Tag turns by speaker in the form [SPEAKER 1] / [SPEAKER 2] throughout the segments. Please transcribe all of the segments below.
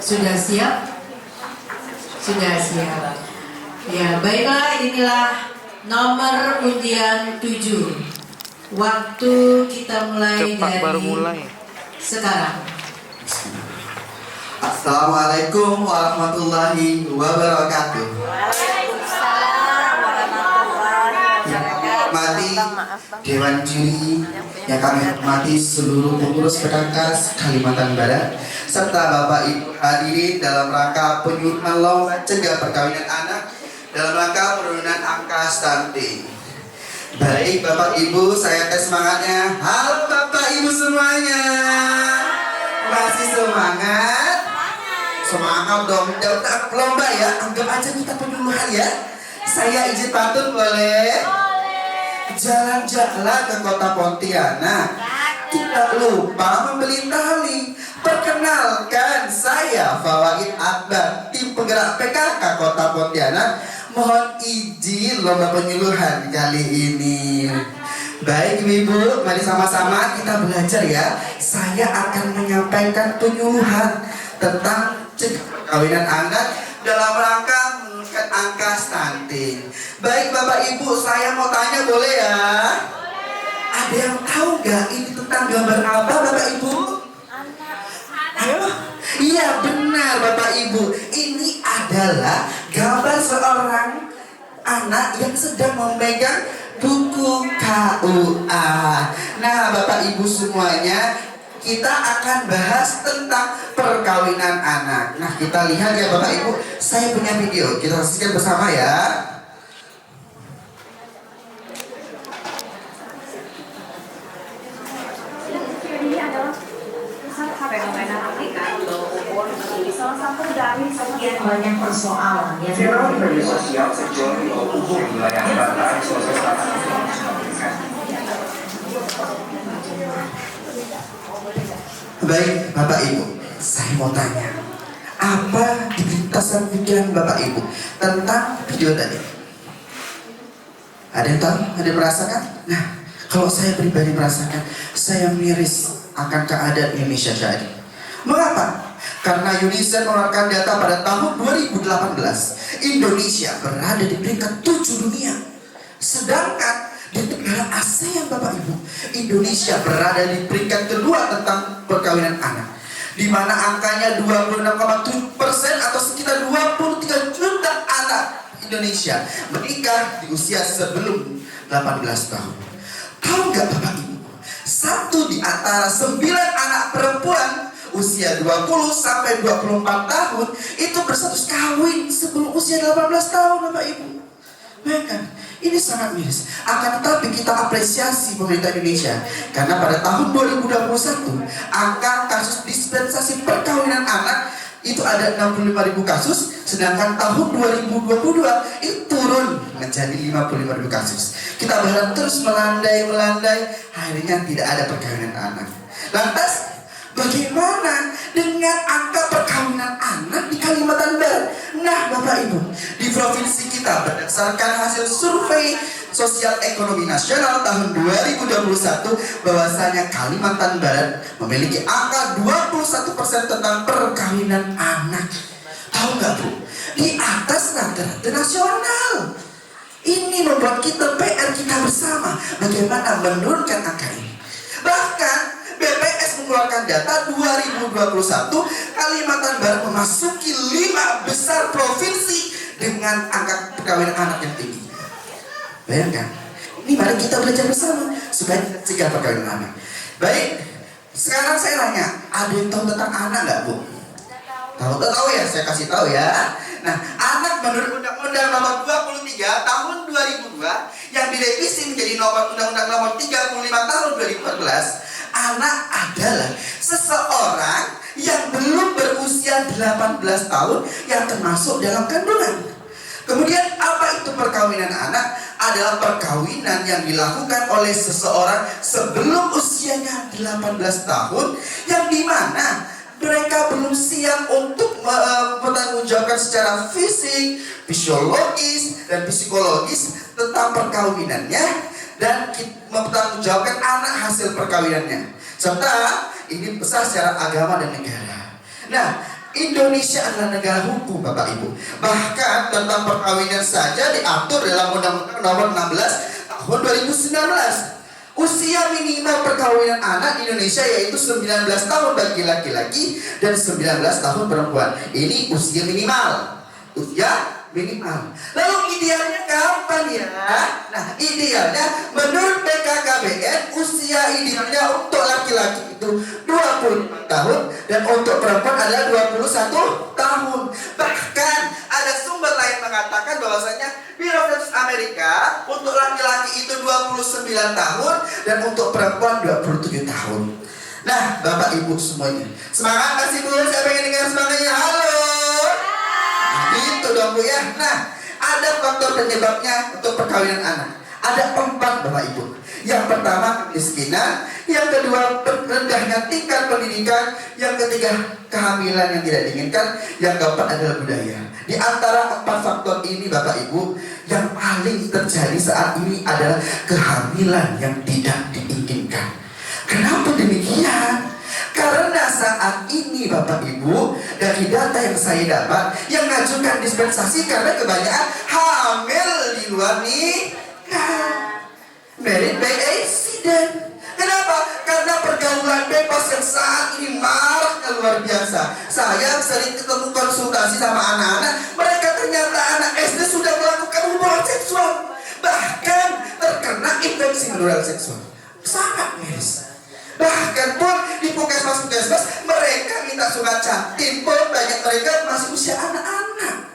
[SPEAKER 1] Sudah siap? Sudah siap. Ya, baiklah, inilah nomor undian 7. Waktu kita mulai
[SPEAKER 2] Cepat,
[SPEAKER 1] dari
[SPEAKER 2] baru mulai.
[SPEAKER 1] sekarang.
[SPEAKER 3] Assalamualaikum warahmatullahi wabarakatuh.
[SPEAKER 4] Waalaikumsalam warahmatullahi wabarakatuh.
[SPEAKER 3] Mati Dewan Juri yang kami hormati seluruh pengurus Perkankas Kalimantan Barat serta Bapak Ibu hadirin dalam rangka penyuluhan lomba cegah perkawinan anak dalam rangka penurunan angka stunting. Baik Bapak Ibu, saya tes semangatnya. Halo Bapak Ibu semuanya. Masih semangat? Semangat dong, daftar lomba ya. Anggap aja kita penyuluhan ya. Saya izin pantun boleh? Jalan-jalan ke kota Pontianak, tidak lupa membeli tali. Perkenalkan, saya Fawaid Akbar, tim penggerak PKK Kota Pontianak. Mohon izin lomba penyuluhan kali ini. Baik Ibu, mari sama-sama kita belajar ya. Saya akan menyampaikan penyuluhan tentang cegah perkawinan anak dalam rangka menurunkan angka stunting. Baik Bapak Ibu, saya mau tanya boleh ya? Ada yang tahu nggak ini tentang gambar apa Bapak Ibu? Ayo. Iya benar Bapak Ibu, ini adalah gambar seorang anak yang sedang memegang buku KUA. Nah Bapak Ibu semuanya, kita akan bahas tentang perkawinan anak. Nah kita lihat ya Bapak Ibu, saya punya video, kita saksikan bersama ya.
[SPEAKER 4] Ini adalah fenomena aplikator salah satu dari sekian banyak persoalan yang
[SPEAKER 5] Viral di media sosial seksual di umum wilayah Banten, Sulawesi Selatan.
[SPEAKER 3] Baik Bapak Ibu, saya mau tanya, apa di lintasan pikiran Bapak Ibu tentang video tadi? Ada yang tahu? Ada yang merasakan? Nah, kalau saya pribadi merasakan, saya miris akan keadaan Indonesia saat ini. Mengapa? Karena UNICEF mengeluarkan data pada tahun 2018, Indonesia berada di peringkat 7 dunia. Sedangkan di negara ASEAN Bapak Ibu, Indonesia berada di peringkat kedua tentang perkawinan anak, di mana angkanya 26,7% atau sekitar 23 juta anak Indonesia menikah di usia sebelum 18 tahun. Tahu nggak Bapak Ibu? 1 di antara 9 anak perempuan usia 20 sampai 24 tahun itu berstatus kawin sebelum usia 18 tahun Bapak Ibu. Bayangkan, ini sangat miris. Akan tetapi kita apresiasi pemerintah Indonesia karena pada tahun 2021 angka kasus dispensasi perkawinan anak itu ada 65.000 kasus, sedangkan tahun 2022 itu turun menjadi 55.000 kasus. Kita berharap terus melandai, akhirnya tidak ada perkawinan anak. Lantas bagaimana dengan angka perkawinan anak di Kalimantan Barat? Nah Bapak Ibu, di provinsi kita berdasarkan hasil survei Sosial Ekonomi Nasional tahun 2021 bahwasanya Kalimantan Barat memiliki angka 21% tentang perkawinan anak. Tahu nggak Bu? Di atas rata-rata nasional. Ini membuat kita PR kita bersama bagaimana menurunkan angka ini. Bahkan BPS mengeluarkan data 2021 Kalimantan Barat memasuki 5 besar provinsi dengan angka perkawinan anak yang tinggi. Bayangkan, ini mari kita belajar bersama supaya kita cegah perkawinan anak. Baik, sekarang saya tanya, ada yang tahu tentang anak nggak Bu? Tahu ya, saya kasih tahu ya. Nah, anak menurut Undang-Undang Nomor 23 Tahun 2002 yang direvisi menjadi Undang-Undang Nomor 35 Tahun 2014. Anak adalah seseorang yang belum berusia 18 tahun yang termasuk dalam kandungan. Kemudian apa itu perkawinan anak? Adalah perkawinan yang dilakukan oleh seseorang sebelum usianya 18 tahun, yang dimana mereka belum siap untuk mempertanggungjawabkan secara fisik, fisiologis, dan psikologis tentang perkawinannya dan mempertanggungjawabkan anak hasil perkawinannya, serta ini besar secara agama dan negara. Nah, Indonesia adalah negara hukum, Bapak Ibu. Bahkan tentang perkawinan saja diatur dalam Undang-Undang Nomor 16 Tahun 2019. Usia minimal perkawinan anak di Indonesia yaitu 19 tahun bagi laki-laki dan 19 tahun perempuan. Ini usia minimal. Usia minimal. Lalu idealnya kapan ya? Nah, idealnya menurut BKKBN usia idealnya untuk laki-laki itu 20 tahun dan untuk perempuan adalah 21 tahun. Bahkan ada sumber lain mengatakan bahwasanya Bureau of Census Amerika untuk laki-laki itu 29 tahun dan untuk perempuan 27 tahun. Nah, Bapak Ibu semuanya, semangat kasih Bu, saya pengen dengar semangatnya. Halo. Gitu dong Bu ya. Nah, ada faktor penyebabnya untuk perkawinan anak. Ada 4, Bapak Ibu. Yang pertama kemiskinan, yang kedua rendahnya tingkat pendidikan, yang ketiga kehamilan yang tidak diinginkan, yang keempat adalah budaya. Di antara 4 faktor ini Bapak Ibu, yang paling terjadi saat ini adalah kehamilan yang tidak diinginkan. Kenapa demikian? Karena saat ini Bapak Ibu, dari data yang saya dapat, yang mengajukan dispensasi karena kebanyakan hamil di luar nikah, married by accident. Kenapa? Karena pergaulan bebas yang saat ini maraknya luar biasa. Saya sering ketemu konsultasi sama anak-anak, mereka ternyata anak SD sudah melakukan hubungan seksual, bahkan terkena infeksi menular seksual. Sangat miris. Bahkan pun di puskesmas mereka minta surat cantik pun banyak mereka masih usia anak-anak.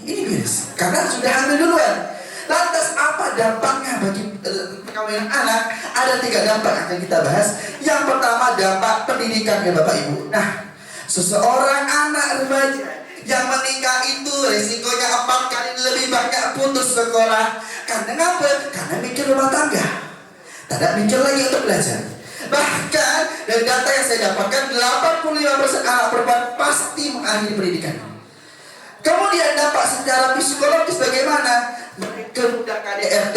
[SPEAKER 3] Ini miris karena sudah hamil duluan. Lantas apa dampaknya bagi perkawinan anak? Ada 3 dampak yang akan kita bahas. Yang pertama dampak pendidikan ya Bapak Ibu. Nah, seseorang anak remaja yang menikah itu resikonya 4 kali lebih banyak putus sekolah. Karena apa? Karena mikir rumah tangga, tidak mikir lagi untuk belajar. Bahkan dari data yang saya dapatkan 85% anak perempuan pasti mengakhiri pendidikan. Kemudian dampak secara psikologis bagaimana? Mereka mudah KDRT.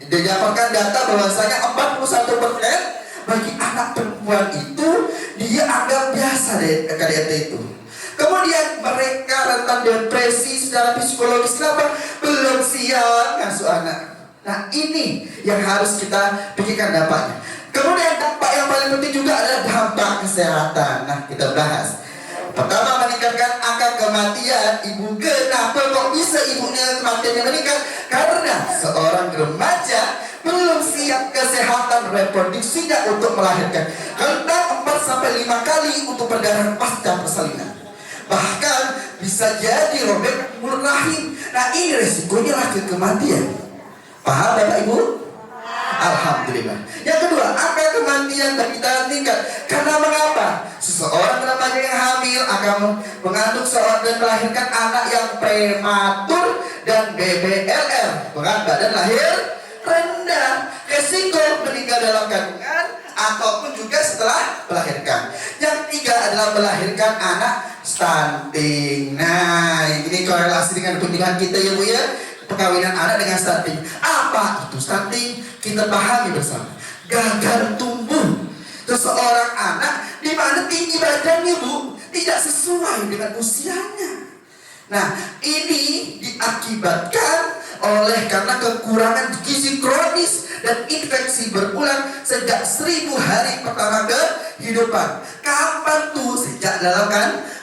[SPEAKER 3] Didapatkan data bahwasanya 41% bagi anak perempuan itu dia anggap biasa deh KDRT itu. Kemudian mereka rentan depresi secara psikologis. Kenapa? Belum siap ngasuh anak. Nah ini yang harus kita pikirkan dampaknya. Kemudian dampak yang paling penting juga adalah dampak kesehatan. Nah kita bahas. Pertama, meningkatkan angka kematian ibu. Kenapa kok bisa ibunya kematiannya meningkat? Karena seorang remaja belum siap kesehatan reproduksinya untuk melahirkan. Rentan 4-5 kali untuk perdarahan pasca persalinan. Bahkan bisa jadi robek mulut rahim. Nah ini resikonya lahir kematian. Paham Bapak Ibu? Alhamdulillah. Yang kedua, angka kematian balita meningkat. Karena mengapa? Seseorang remaja yang hamil akan mengandung seorang dan melahirkan anak yang prematur dan BBLR, berat badan lahir rendah, resiko meninggal dalam kandungan ataupun juga setelah melahirkan. Yang ketiga adalah melahirkan anak stunting. Nah, ini korelasi dengan kunjungan kita ya Bu ya. Perkawinan anak dengan stunting. Apa itu stunting? Kita pahami bersama. Gagal tumbuh seseorang anak di mana tinggi badannya Bu tidak sesuai dengan usianya. Nah ini diakibatkan oleh karena kekurangan gizi kronis dan infeksi berulang sejak 1000 hari pertama kehidupan. Kapan tuh? Sejak dalam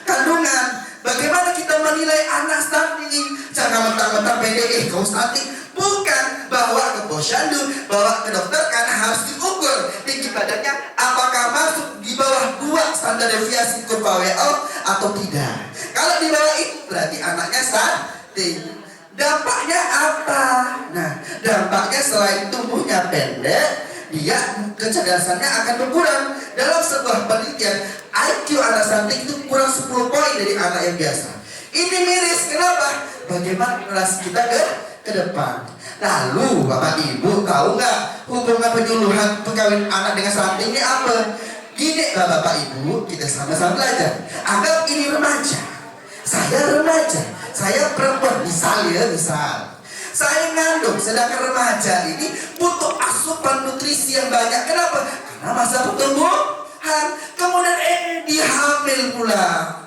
[SPEAKER 3] kandungan. Bagaimana kita menilai anak stunting? Jangan mentang-mentang pede, kau stunting. Bukan, bawa ke posyandu, bawa ke dokter karena harus diukur tinggi badannya apakah masuk di bawah 2 standar deviasi kurva WHO atau tidak. Kalau di bawah itu berarti anaknya stunting. Dampaknya apa? Nah, dampaknya selain tubuhnya pendek, dia kecerdasannya akan berkurang. Dalam sebuah penelitian, IQ anak stunting itu kurang 10 poin dari anak yang biasa. Ini miris, kenapa? Bagaimana relasi kita ke depan? Lalu Bapak Ibu tahu nggak hubungan penyuluhan perkawinan anak dengan stunting ini apa? Gini Bapak Ibu, kita sama-sama belajar. Anggap ini remaja, saya remaja, saya perempuan, misal. Saya ngandung, sedangkan remaja ini butuh asupan nutrisi yang banyak. Kenapa? Karena masa pertumbuhan. Kemudian dia hamil pula.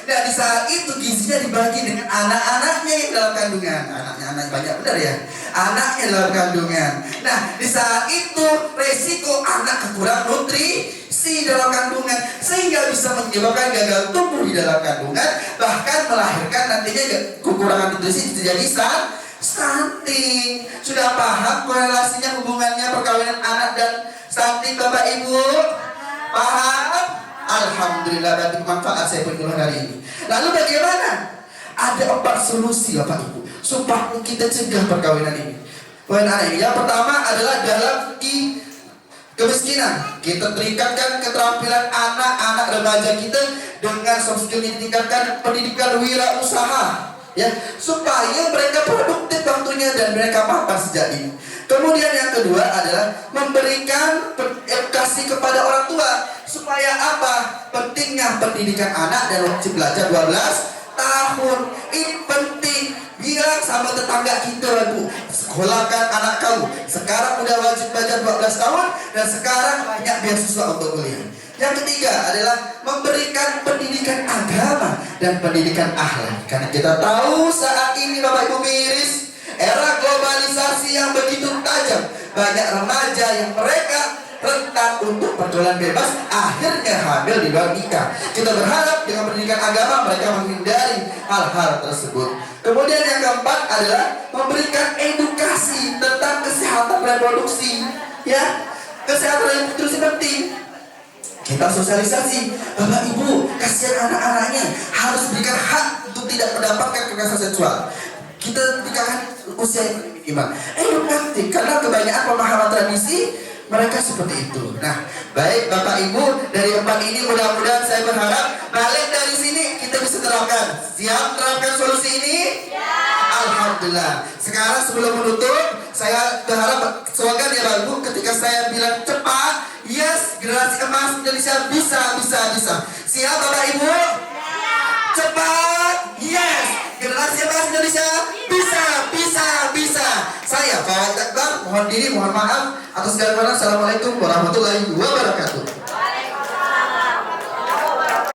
[SPEAKER 3] Nah di saat itu gizinya dibagi dengan anak-anaknya yang dalam kandungan. Anak banyak benar ya. Anaknya dalam kandungan. Nah di saat itu resiko anak kekurangan nutrisi dalam kandungan, sehingga bisa menyebabkan gagal tumbuh di dalam kandungan, bahkan melahirkan nantinya kekurangan nutrisi terjadi stunting. Sudah paham korelasinya, hubungannya perkawinan anak dan stunting Bapak Ibu? Paham? Alhamdulillah, berarti manfaat saya penyuluhan hari ini. Lalu bagaimana? Ada 4 solusi Bapak Ibu supaya kita cegah perkawinan ini. Yang pertama adalah dalam kemiskinan. Kita tingkatkan keterampilan anak-anak remaja kita dengan soft skill, ditingkatkan pendidikan wirausaha, ya, supaya mereka produktif waktunya dan mereka mapan sejak ini. Kemudian yang kedua adalah memberikan edukasi kepada orang tua. Supaya apa? Pentingnya pendidikan anak dan wajib belajar 12 tahun. Ini penting. Bilang sama tetangga kita, Bu, sekolahkan anak kamu. Sekarang udah wajib belajar 12 tahun dan sekarang banyak beasiswa untuk kuliah. Yang ketiga adalah memberikan pendidikan agama dan pendidikan akhlak. Karena kita tahu saat ini Bapak Ibu miris, era globalisasi yang begitu tajam, banyak remaja yang mereka rentan untuk pergaulan bebas, akhirnya hamil di luar nikah. Kita berharap dengan pendidikan agama mereka menghindari hal-hal tersebut. Kemudian yang keempat adalah memberikan edukasi tentang kesehatan reproduksi, ya. Kesehatan reproduksi penting. Kita sosialisasi, Bapak Ibu, kasihan anak-anaknya, harus berikan hak untuk tidak mendapatkan kekerasan seksual. Kita berikan usia yang minimal. Edukatif, karena kebanyakan pemahaman tradisi mereka seperti itu. Nah, baik Bapak Ibu, dari 4 ini mudah-mudahan saya berharap balik dari sini kita bisa terapkan. Siap terapkan solusi ini? Ya. Alhamdulillah. Sekarang sebelum menutup, saya berharap slogan ya Bapak Ibu, ketika saya bilang cepat, yes, generasi emas Indonesia bisa. Siap Bapak Ibu? Ya. Cepat, yes, generasi emas Indonesia bisa. Saya Pak Akbar, mohon diri, mohon maaf atas segala. Assalamualaikum warahmatullahi wabarakatuh.